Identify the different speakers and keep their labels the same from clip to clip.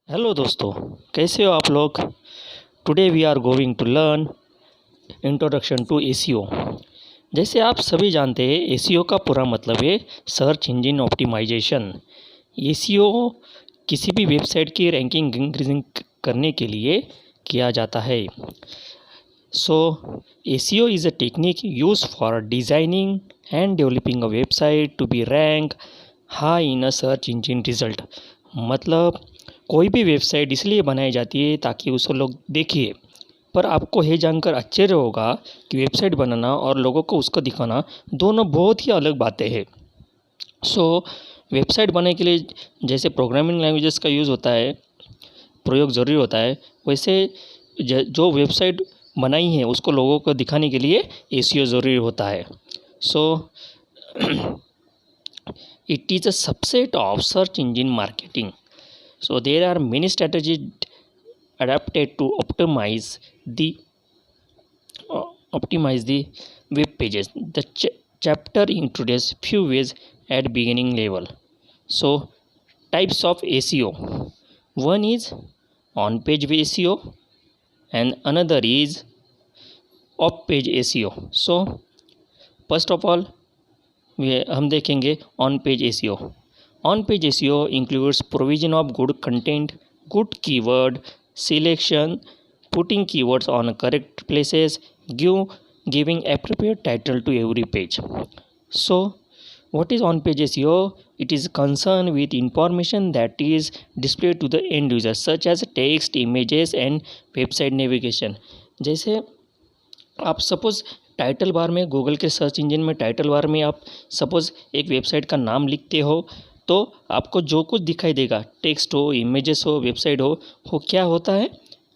Speaker 1: Hello दोस्तों, कैसे हो आप लोग। Today we are going to learn introduction to SEO. जैसे आप सभी जानते हैं, एसीओ का पूरा मतलब है सर्च इंजन ऑप्टिमाइजेशन। एसीओ किसी भी वेबसाइट की रैंकिंग इंक्रीजिंग करने के लिए किया जाता है। So SEO is a technique use for designing and developing a website to be rank high in a search engine result. मतलब कोई भी वेबसाइट इसलिए बनाई जाती है ताकि उसको लोग देखिए। पर आपको ये जानकर आश्चर्य होगा कि वेबसाइट बनाना और लोगों को उसको दिखाना दोनों बहुत ही अलग बातें हैं। सो वेबसाइट बनाने के लिए जैसे प्रोग्रामिंग लैंग्वेजेस का यूज़ होता है, प्रयोग ज़रूरी होता है, वैसे जो वेबसाइट बनाई है उसको लोगों को दिखाने के लिए एसीओ ज़रूरी होता है। So it is a subset of search engine marketing. So there are many strategies adapted to the optimize the web pages. The chapter introduces few ways at beginning level. So types of SEO. One is on-page SEO and another is off-page SEO. So first of all हम देखेंगे on page ACO. On page ACO includes provision of good content, good keyword selection, putting keywords on correct places, giving appropriate title to every page. So what is on page SEO? It is concerned with information that is displayed to the end user such as text, images and website navigation. जैसे आप suppose title bar में, Google के search engine में title bar में आप suppose एक website का नाम लिखते हो तो आपको जो कुछ दिखाई देगा, टेक्स्ट हो, इमेजेस हो, वेबसाइट हो, वो क्या होता है,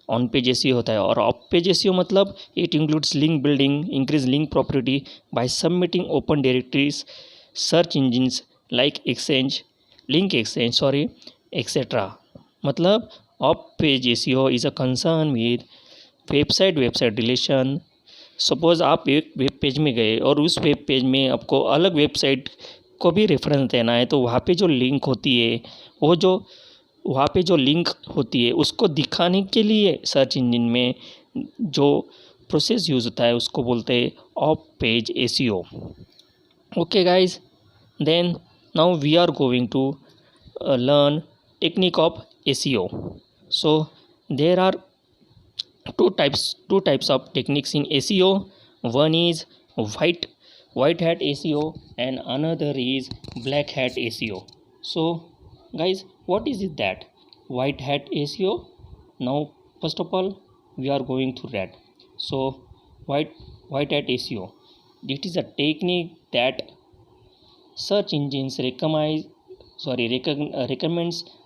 Speaker 1: ऑन पेज एसीओ होता है। और ऑफ पेज एसीओ मतलब it includes link building, increase link property by submitting open directories, search engines like etcetera. मतलब off page SEO is a concern with website relation. Suppose आप एक web page में गए और उस वेब पेज में आपको अलग वेबसाइट को भी रेफरेंस देना है, तो वहाँ पे जो लिंक होती है, वहाँ पे जो लिंक होती है उसको दिखाने के लिए सर्च इंजन में जो प्रोसेस यूज़ होता है उसको बोलते हैं off page SEO. Okay guys, then now we are going to learn technique of SEO. So there are two types of techniques in SEO. One is white hat SEO and another is black hat SEO. So guys, what is it that white hat SEO? Now first of all we are going through that. So white hat SEO, it is a technique that search engines recommends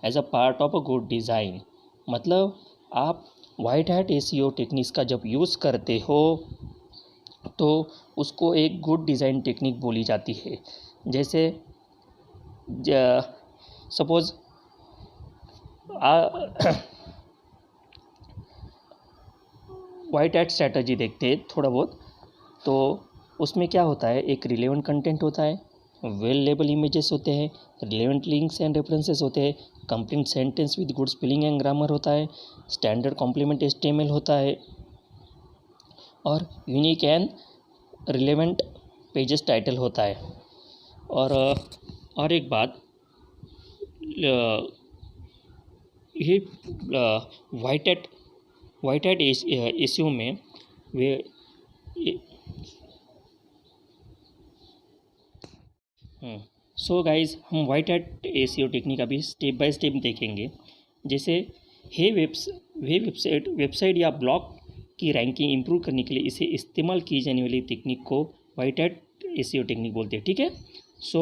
Speaker 1: as a part of a good design. मतलब आप white hat SEO techniques का जब use करते हो तो उसको एक good design technique बोली जाती है। जैसे सपोज़ वाइट हैट स्ट्रैटेजी देखते हैं थोड़ा बहुत, तो उसमें क्या होता है, एक रिलेवेंट कंटेंट होता है, वेल लेबल इमेजेस होते हैं, रिलेवेंट लिंक्स एंड रेफरेंसेस होते हैं, complete sentence with good spelling and grammar होता है, स्टैंडर्ड कॉम्प्लीमेंट HTML होता है और unique and relevant pages title होता है। और एक बात, ये वाइट हैट एसीओ में वे सो गाइज, हम वाइट हैट एसीओ टेक्निक अभी स्टेप बाय स्टेप देखेंगे। जैसे वेबसाइट या ब्लॉग की रैंकिंग इंप्रूव करने के लिए इसे इस्तेमाल की जाने वाली टेक्निक को वाइट हैट एसीओ टेक्निक बोलते हैं, ठीक है। सो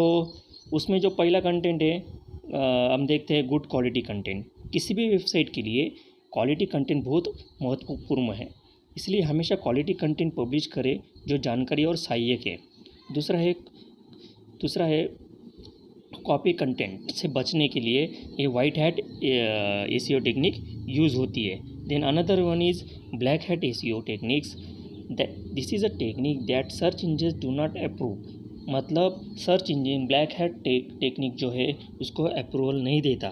Speaker 1: उसमें जो पहला कंटेंट है, हम देखते हैं गुड क्वालिटी कंटेंट। किसी भी वेबसाइट के लिए क्वालिटी कंटेंट बहुत महत्वपूर्ण है, इसलिए हमेशा क्वालिटी कंटेंट पब्लिश करें जो जानकारी और सहायक है। दूसरा है कॉपी कंटेंट से बचने के लिए ये white hat SEO technique use होती है। Then another one is black hat SEO techniques. This is a technique that search engine do not approve. मतलब search engine black hat technique जो है उसको अप्रूवल नहीं देता।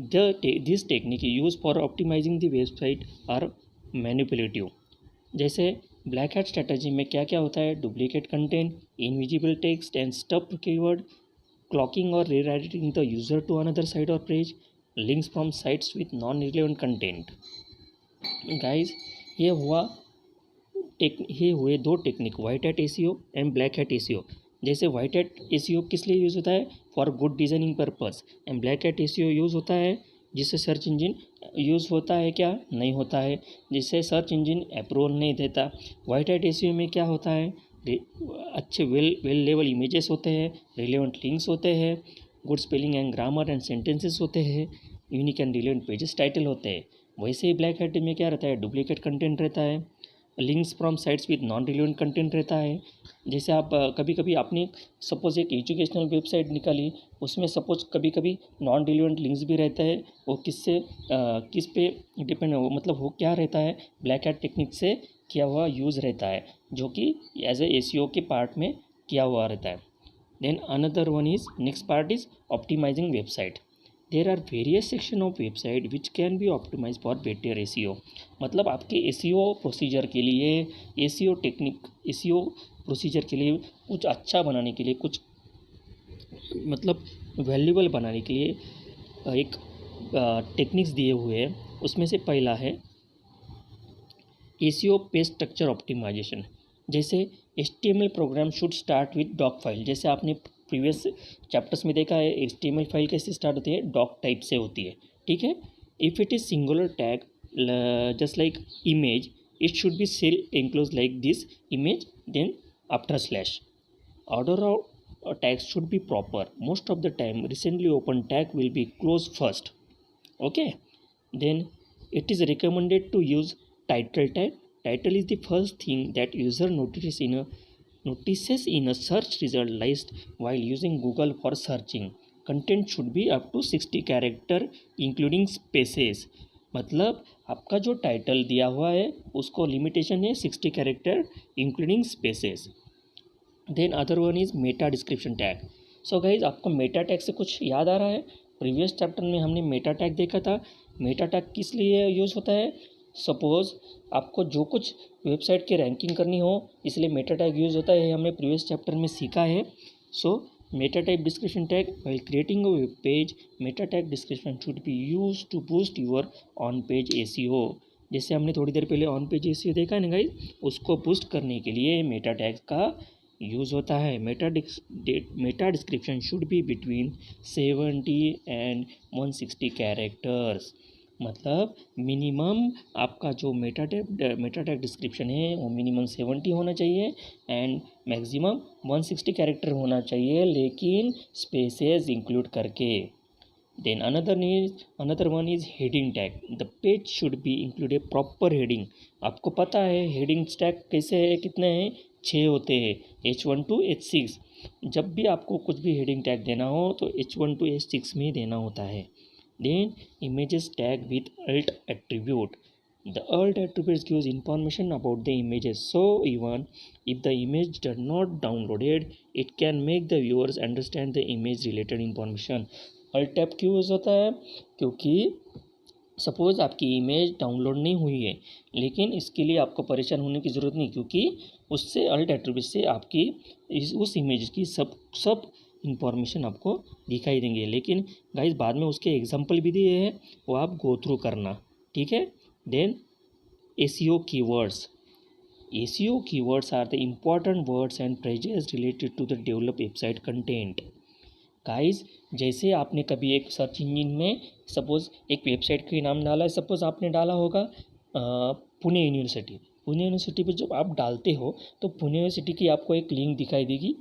Speaker 1: This technique use for optimising the website are manipulative. जैसे black hat strategy में क्या क्या होता है, duplicate content, invisible text and stuff keyword, cloaking और rewriting the user to another site और page, links from sites with non relevant content. Guys ये हुए दो technique, white hat ACO and black hat ACO. जैसे white hat ACO किस लिए use होता है, for good designing purpose, and black hat ACO use होता है जिससे सर्च इंजन यूज़ होता है क्या, नहीं होता है, जिससे सर्च इंजन अप्रूवल नहीं देता। वाइट हैट एसीओ में क्या होता है, अच्छे वेल लेवल इमेजेस होते हैं, रिलेवेंट लिंक्स होते हैं, good spelling and grammar and sentences होते हैं, unique and relevant pages title होते हैं। वैसे ही ब्लैक हैट में क्या रहता है, डुप्लीकेट कंटेंट रहता है, links from sites with non relevant content रहता है। जैसे आप कभी कभी आपने सपोज एक एजुकेशनल वेबसाइट निकाली, उसमें सपोज कभी कभी नॉन रिलेवेंट लिंक्स भी रहता है, वो किस पे डिपेंड हो, मतलब वो क्या रहता है, ब्लैक हैट टेक्निक से किया हुआ यूज़ रहता है, जो कि एज ए एसीओ के पार्ट में किया हुआ रहता है। Then another one is, next part is optimizing website. There are various section of website which can be optimize for better SEO. मतलब आपके एसीओ प्रोसीजर के लिए, एसीओ टेक्निक, एसीओ प्रोसीजर के लिए कुछ अच्छा बनाने के लिए, कुछ मतलब वैल्यूबल बनाने के लिए एक टेक्निक्स दिए हुए हैं। उसमें से पहला है एसीओ पेज स्ट्रक्चर ऑप्टिमाइजेशन। जैसे HTML programme should start with doc file. जैसे आपने प्रीवियस चैप्टर्स में देखा है, HTML फाइल कैसे स्टार्ट होती है, डॉक टाइप से होती है, ठीक है। If it is singular tag just like image, it should be self enclose like this image, then after slash. Order of tags should be proper. Most of the time recently open tag will be close first, okay. Then it is recommended to use title tag. Title is the first thing that user notices in a search result list while using Google for searching. Content should be up to 60 character including spaces. मतलब आपका जो title दिया हुआ है उसको limitation है 60 character including spaces. Then other one is meta description tag. So guys, आपको meta tag से कुछ याद आ रहा है, प्रीवियस चैप्टर में हमने मेटा टैग देखा था। मेटा टैग किस लिए यूज़ होता है, सपोज आपको जो कुछ वेबसाइट की रैंकिंग करनी हो, इसलिए मेटा टैग यूज़ होता है, हमने प्रीवियस चैप्टर में सीखा है। So meta type description tag, while creating a web page, meta tag description should be use to boost your on page SEO. जैसे हमने थोड़ी देर पहले ऑन पेज एसीओ देखा है ना गाइज, उसको बूस्ट करने के लिए मेटा टैग का यूज़ होता है। Meta description should be between 70 and 160 characters. मतलब मिनिमम आपका जो मेटा टैग डिस्क्रिप्शन है वो मिनिमम 70 होना चाहिए एंड मैक्सिमम 160 कैरेक्टर होना चाहिए, लेकिन स्पेसेस इंक्लूड करके। Then another one is heading tag. The page should be include a proper heading. आपको पता है हेडिंग टैग कैसे है, कितने हैं, 6 होते हैं, H1 to H6। जब भी आपको कुछ भी हेडिंग टैग देना हो तो H1 to H6 में देना होता है। Then images tag with alt attribute. The alt attributes gives information about the images, so even if the image does not downloaded, it can make the viewers understand the image related information. alt tab क्यों use होता है, क्योंकि suppose आपकी image download नहीं हुई है, लेकिन इसके लिए आपको परेशान होने की ज़रूरत नहीं, क्योंकि उससे alt attribute से आपकी उस इमेज की सब इंफॉर्मेशन आपको दिखाई देंगे। लेकिन गाइस बाद में उसके एग्जाम्पल भी दिए हैं, वो आप गो थ्रू करना, ठीक है। Then SEO keywords. SEO keywords are the important words and phrases related to the develop website content. Guys, जैसे आपने कभी एक सर्च इंजन में सपोज़ एक वेबसाइट का नाम डाला है, सपोज़ आपने डाला होगा पुणे यूनिवर्सिटी। पुणे यूनिवर्सिटी पर जब आप डालते हो तो पुणे यूनिवर्सिटी की आपको एक लिंक दिखाई देगी,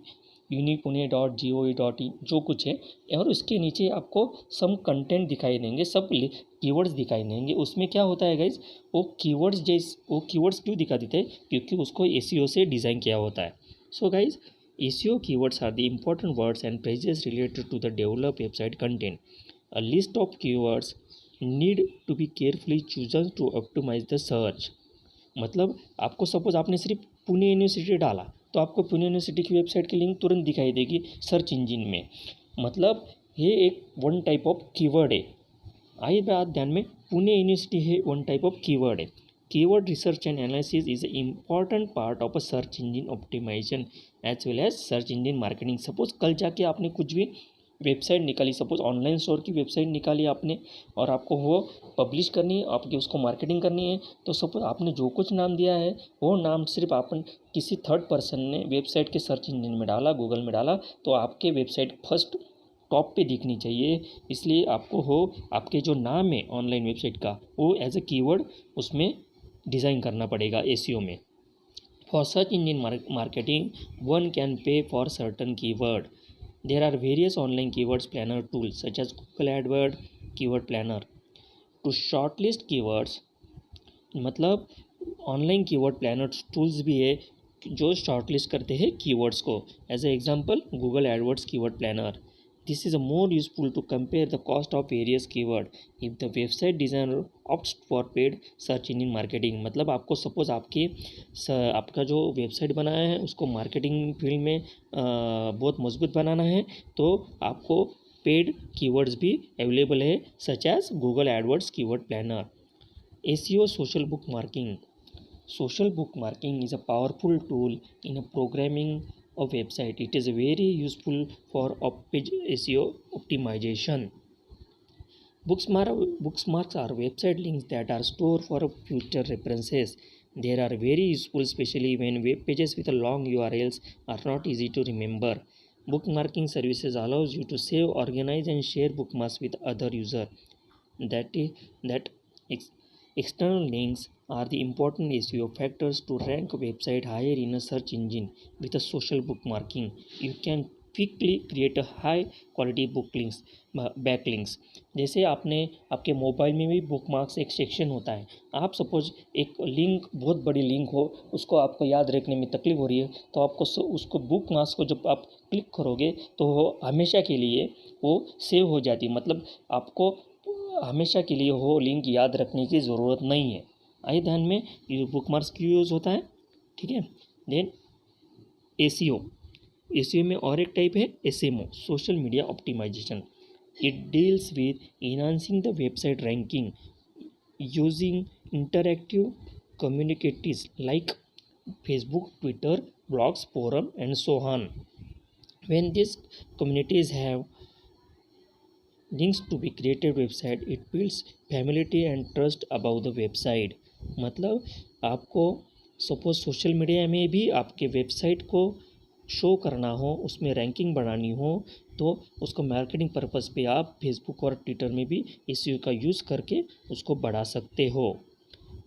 Speaker 1: unipune.gov.in जो कुछ है, और उसके नीचे आपको सम कंटेंट दिखाई देंगे, सब कीवर्ड्स दिखाई देंगे। उसमें क्या होता है गाइज, वो कीवर्ड्स क्यों दिखा देते हैं, क्योंकि उसको एसीओ से डिज़ाइन किया होता है। So guys, SEO keywords are the important words and phrases related to the develop website content. A list of keywords need to be carefully chosen to optimize the search. मतलब आपको suppose आपने सिर्फ Pune university डाला तो आपको Pune university की website की link तुरंत दिखाई देगी सर्च इंजन में। मतलब ये एक वन टाइप ऑफ कीवर्ड है। आई बात ध्यान में, पुणे यूनिवर्सिटी है वन टाइप ऑफ कीवर्ड है। Keyword research and analysis is a important part of a search engine optimization as well as search engine marketing. Suppose कल जाके आपने कुछ भी वेबसाइट निकाली, सपोज ऑनलाइन स्टोर की वेबसाइट निकाली आपने, और आपको वो पब्लिश करनी है, आपकी उसको मार्केटिंग करनी है, तो सपोज आपने जो कुछ नाम दिया है वो नाम सिर्फ आपन किसी थर्ड पर्सन ने वेबसाइट के सर्च इंजन में डाला, गूगल में डाला, तो आपके वेबसाइट फर्स्ट टॉप पे दिखनी चाहिए। इसलिए आपको हो आपके जो नाम है ऑनलाइन वेबसाइट का वो एज ए कीवर्ड उसमें डिज़ाइन करना पड़ेगा एसईओ में। For search engine marketing one can pay for certain keyword. There are various online keywords planner tools such as Google AdWords Keyword Planner to shortlist keywords। मतलब online keyword planner tools भी है जो shortlist करते हैं keywords को। As a example Google AdWords keyword planner. This is a more useful to compare the cost of various keyword if the website designer opts for paid search engine marketing. मतलब आपको suppose आपका जो website बनाया है उसको marketing field में बहुत मजबूत बनाना है, तो आपको पेड कीवर्ड्स भी अवेलेबल है such as Google AdWords keyword planner. SEO social bookmarking. Social bookmarking is a powerful tool in a programming a website. It is very useful for page SEO optimization. Bookmarks are website links that are stored for future references. They are very useful especially when web pages with a long URLs are not easy to remember. Bookmarking services allows you to save, organize and share bookmarks with other users. That external links are the important SEO factors to rank a website higher in a search engine. With a social bookmarking, you can quickly create a high quality backlinks. जैसे आपने आपके mobile में भी bookmarks एक section होता है। आप suppose एक लिंक बहुत बड़ी लिंक हो, उसको आपको याद रखने में तकलीफ हो रही है, तो आपको उसको बुकमार्क्स को जब आप क्लिक करोगे तो वो हमेशा के लिए वो सेव हो जाती है। मतलब आपको हमेशा के लिए वो लिंक याद रखने की ज़रूरत नहीं है। आइए ध्यान में, ये बुकमार्क्स क्यों यूज़ होता है, ठीक है। देन एसीओ में और एक टाइप है SMO, social media optimisation. It deals with enhancing the website ranking using interactive communicatives like Facebook, Twitter, blogs, forum and so on. When this communities have links to be created website, it builds familiarity and trust about the website। मतलब आपको suppose social media में भी आपके website को show करना हो, उसमें ranking बढ़ानी हो, तो उसको मार्केटिंग पर्पस पे आप फेसबुक और ट्विटर में भी एसईओ का यूज़ करके उसको बढ़ा सकते हो।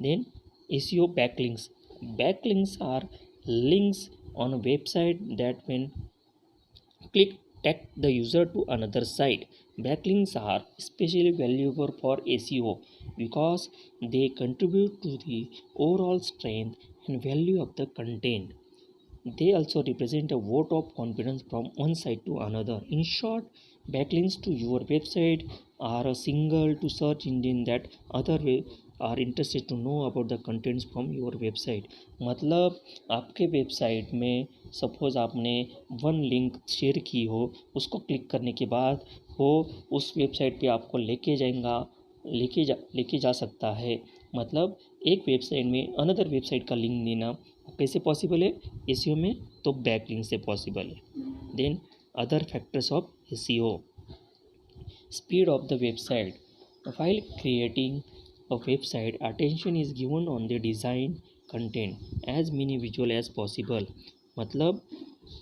Speaker 1: Then SEO backlinks are links on website that when click take the user to another site। Backlinks are especially valuable for SEO because they contribute to the overall strength and value of the content. They also represent a vote of confidence from one site to another. In short, backlinks to your website are a signal to search engine that other are interested to know about the contents from your website। मतलब आपके website में suppose आपने one link share की हो, उसको click करने के बाद वो उस वेबसाइट पे आपको लेके जा सकता है। मतलब एक वेबसाइट में अनदर वेबसाइट का लिंक देना कैसे पॉसिबल है एसईओ में, तो बैकलिंक से पॉसिबल है। Then other factors of SEO, speed of the website. While creating a website, attention is given on the design, content, as many visual as possible। मतलब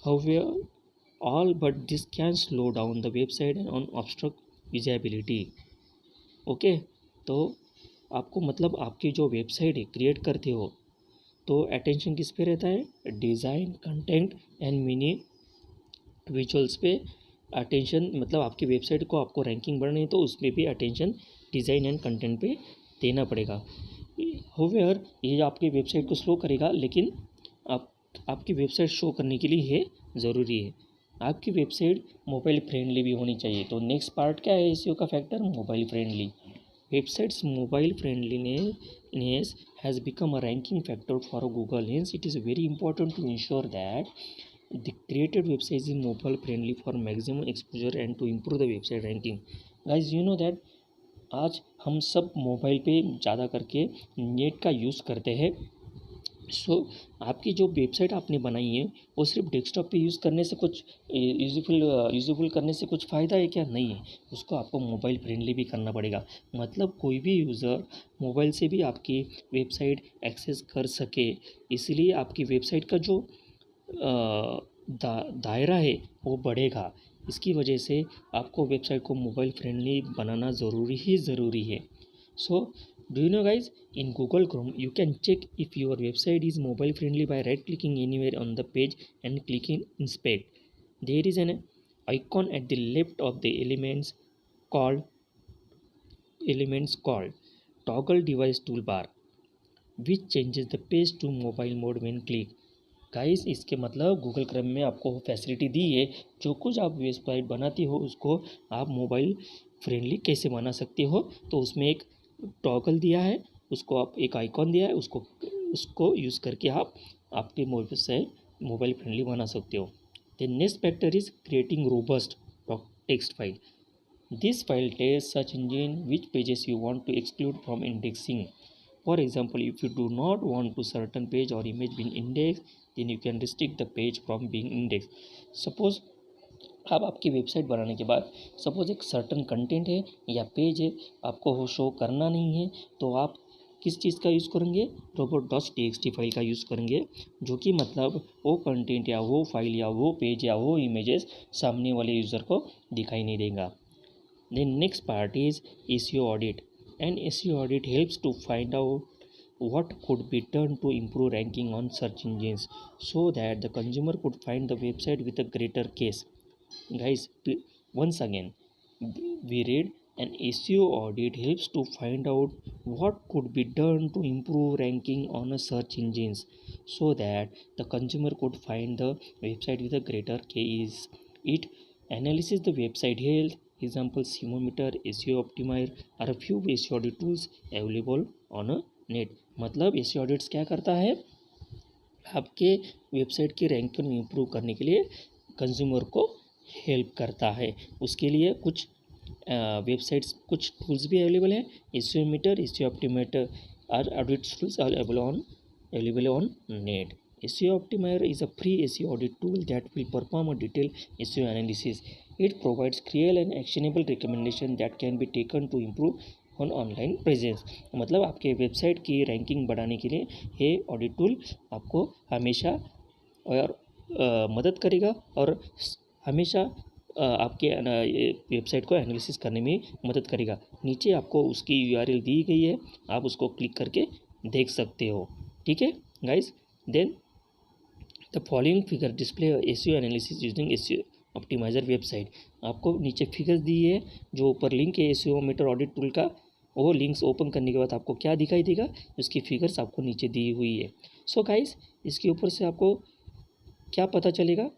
Speaker 1: however all but this can slow down the website and on obstruct visibility। Okay, तो आपको मतलब आपकी जो website है create करते हो तो अटेंशन किस पे रहता है, design, content and mini visuals pay attention. मतलब आपकी वेबसाइट को आपको रैंकिंग बढ़नी है तो उसमें भी अटेंशन डिज़ाइन एंड कंटेंट पे देना पड़ेगा। होवेवर ये आपकी वेबसाइट को स्लो करेगा, लेकिन आपकी वेबसाइट शो करने के लिए ये ज़रूरी है। आपकी वेबसाइट मोबाइल फ्रेंडली भी होनी चाहिए। तो नेक्स्ट पार्ट क्या है एसईओ का factor, mobile friendly. Websites mobile friendliness has become a ranking factor for Google. Hence it is very important to ensure that the created website is mobile friendly for maximum exposure and to improve the website ranking। Guys, you know that आज हम सब mobile पे ज़्यादा करके net का use करते हैं। सो आपकी जो वेबसाइट आपने बनाई है वो सिर्फ डेस्कटॉप पे यूज़ करने से कुछ यूज़फुल करने से कुछ फ़ायदा है क्या? नहीं है। उसको आपको मोबाइल फ्रेंडली भी करना पड़ेगा। मतलब कोई भी यूज़र मोबाइल से भी आपकी वेबसाइट एक्सेस कर सके, इसलिए आपकी वेबसाइट का जो दायरा है वो बढ़ेगा। इसकी वजह से आपको वेबसाइट को मोबाइल फ्रेंडली बनाना ज़रूरी है। So, do you know guys, in Google Chrome you can check if your website is mobile friendly by right clicking anywhere on the page and clicking inspect. There is an icon at the left of the elements called toggle device toolbar, which changes the page to mobile mode when clicked. Guys इसके मतलब Google Chrome में आपको facility दी है, जो कुछ आप website बनाती हो उसको आप मोबाइल फ्रेंडली कैसे बना सकते हो। तो उसमें एक टॉगल दिया है, उसको आप एक आइकॉन दिया है, उसको यूज़ करके आप आपके वेबसाइट मोबाइल फ्रेंडली बना सकते हो। The next factor is creating robust text file. This file tells search engine which pages you want to exclude from indexing. For example, if you do not want to certain page or image being indexed, then you can restrict the page from being indexed. Suppose आप आपकी website बनाने के बाद suppose एक certain content है या page है आपको वो शो करना नहीं है, तो आप किस चीज़ का यूज़ करेंगे? robot.txt फाइल का यूज़ करेंगे, जो कि मतलब वो कंटेंट या वो फाइल या वो पेज या वो इमेजेस सामने वाले यूज़र को दिखाई नहीं देगा। The next part is SEO audit. An SEO audit helps to find out what could be done to improve ranking on search engines so that the consumer could find the website with a greater case. Guys, once again, we read an SEO audit helps to find out what could be done to improve ranking on a search engines so that the consumer could find the website with a greater case. It analyzes the website health. Example, Semometer, SEO Optimizer are a few SEO audit tools available on a net. मतलब SEO audits क्या करता है? आपके website की ranking improve करने के लिए consumer को हेल्प करता है। उसके लिए कुछ वेबसाइट्स कुछ टूल्स भी अवेलेबल हैं। SEO meter, SEO optimizer or audit tools available on net. SEO Optimizer is a free SEO audit tool that will perform a detailed SEO analysis. It provides clear and actionable recommendation that can be taken to improve on online presence. मतलब आपके website की ranking बढ़ाने के लिए ये audit tool आपको हमेशा और मदद करेगा और हमेशा आपके वेबसाइट को एनालिसिस करने में मदद करेगा। नीचे आपको उसकी URL दी गई है, आप उसको क्लिक करके देख सकते हो। ठीक है guys, then the following figure display SEO analysis using SEO optimizer website. आपको नीचे फिगर्स दी है, जो ऊपर लिंक है SEO मीटर ऑडिट टूल का, वो लिंक्स ओपन करने के बाद आपको क्या दिखाई देगा, उसकी फिगर्स आपको नीचे दी हुई है। सो गाइस, इसके ऊपर से आपको क्या पता चलेगा?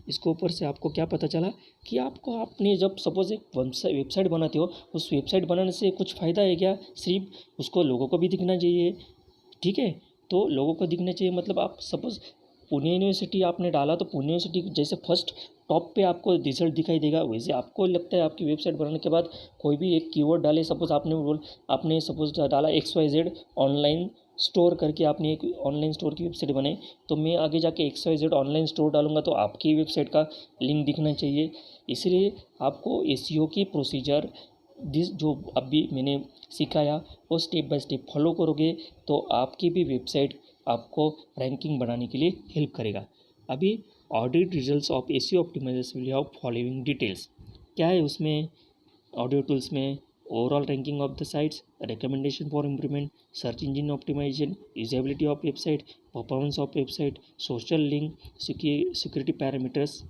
Speaker 1: इसके ऊपर से आपको क्या पता चला कि आपको आपने जब सपोज एक वेबसाइट बनाते हो, उस वेबसाइट बनाने से कुछ फ़ायदा है क्या? सिर्फ उसको लोगों को भी दिखना चाहिए। ठीक है, तो लोगों को दिखना चाहिए मतलब आप सपोज पुणे यूनिवर्सिटी आपने डाला तो पुणे यूनिवर्सिटी जैसे फर्स्ट टॉप पे आपको रिजल्ट दिखाई देगा, वैसे आपको लगता है आपकी वेबसाइट बनाने के बाद कोई भी एक कीवर्ड डाले, सपोज आपने सपोज डाला XYZ ऑनलाइन स्टोर करके, आपने एक ऑनलाइन स्टोर की वेबसाइट बनाई, तो मैं आगे जाके XYZ ऑनलाइन स्टोर डालूंगा तो आपकी वेबसाइट का लिंक दिखना चाहिए। इसलिए आपको SEO की प्रोसीजर जो अभी मैंने सिखाया वो स्टेप बाय स्टेप फॉलो करोगे तो आपकी भी वेबसाइट आपको रैंकिंग बढ़ाने के लिए हेल्प करेगा। अभी audit results of SEO optimization will have following details. क्या है उसमें ऑडियो टूल्स में? Overall ranking of the sites, recommendation for improvement, search engine optimization, usability of website, performance of website, social link, security parameters,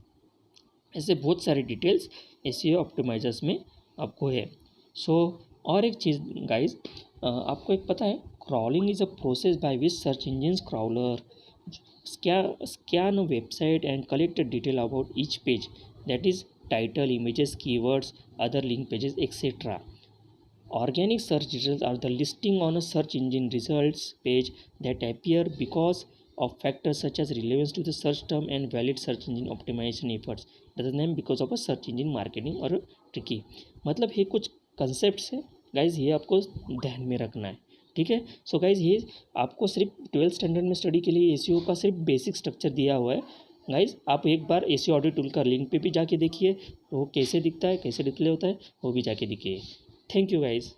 Speaker 1: ऐसे बहुत सारे details SEO optimisers में आपको है। सो और एक चीज़ गाइज, आपको एक पता है, crawling is a process by which search engines crawler scan a website and collect a detail about each page, that is title, images, keywords, other link pages, etc. Organic search results are the listing on a search engine results page that appear because of factors such as relevance to the search term and valid search engine optimization efforts rather than because of a search engine marketing or tricky। मतलब ये कुछ concept है guys, ये आपको ध्यान में रखना है, ठीक है। सो गाइज ये आपको सिर्फ 12th स्टैंडर्ड में स्टडी के लिए एसीओ का सिर्फ बेसिक स्ट्रक्चर दिया हुआ है गाइज। आप एक बार एसीओ ऑडियो टूल का लिंक पे भी जाके देखिए, वो कैसे दिखता है, कैसे डिस्प्ले होता है, वो भी जाके देखिए। Thank you guys.